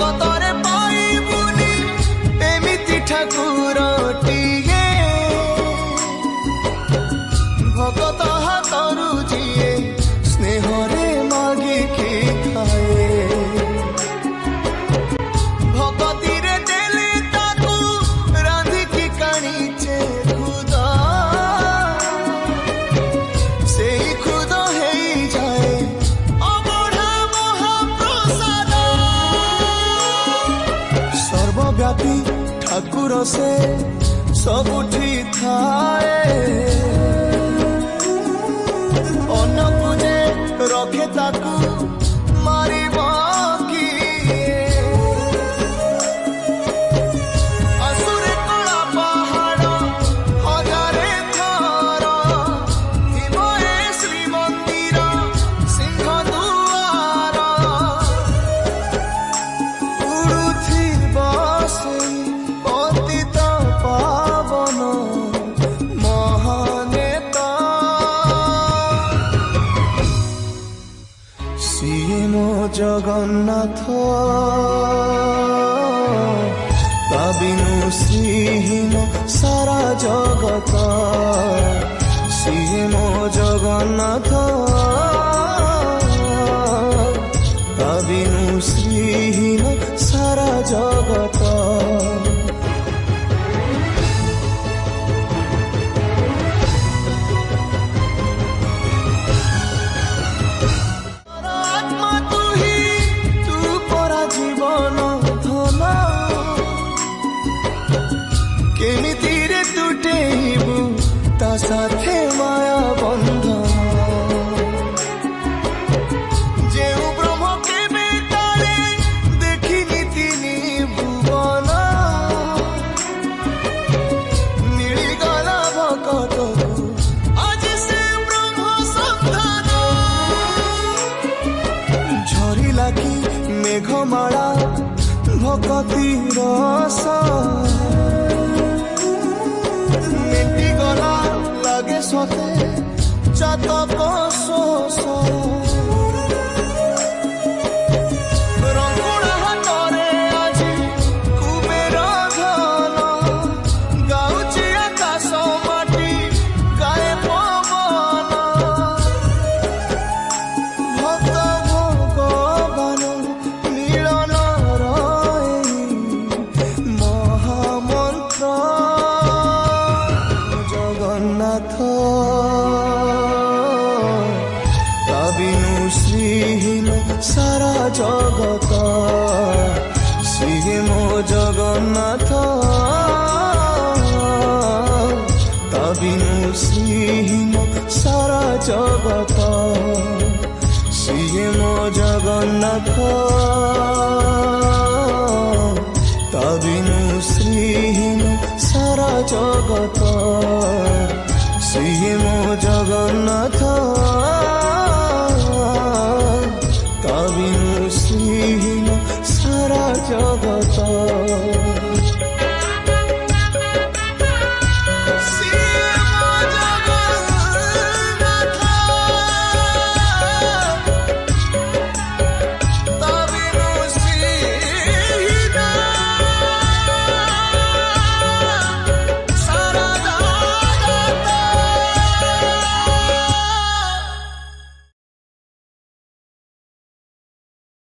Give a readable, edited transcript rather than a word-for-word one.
जगतरे पाइबुनी एमिति ठाकुरटिए भगत हाथरू जिए स्नेहरे मागिकी खाए भगती रे देले ताकू रांधिकी काणीचे खुदा से खुद है जाए अबढ़ा महाप्रसाद सर्वव्यापी ठाकुर से सबुठी थाए अन्न पूजे रखे ताकू मारिब किए असुरे कला पहाड़ हजारे थर थिब ए श्रीमंदिर सिंह दुआर उड़ुथिब सेई पतित पावन महानेता सिए मो जगन्नाथ ता बिनु श्रीहीन सारा जगत सिए मो जगन्नाथ ता बिनु श्रीहीन सारा जगत आत्मा तू ही तू परा जीवन धन केमिति रे तुटेबु ता साथे माया बंधन जेउ ब्रह्म केबे काले देखिनि तिनि भुवन मिलिगला भकतकु आज से ब्रह्म संधान झरिला कि मेघमाला भक्ति रस मेटी गला लागे सते चातक शोष रंगुणा हाथरे आजी कुबेर धन गाउची आकाश माटी गाए पवन भक्त भगवान मिलन रही महामंत्र जगन्नाथ ता बिनु श्रीहीन सारा जगत श्री मो जगन्नाथ ता बिनु श्रीहीन सारा जगत श्री मो जगन्नाथ ता बिनु श्रीहीन सारा जगत श्री मो जगन्नाथ ता बिनु श्रीहीन सारा जगत।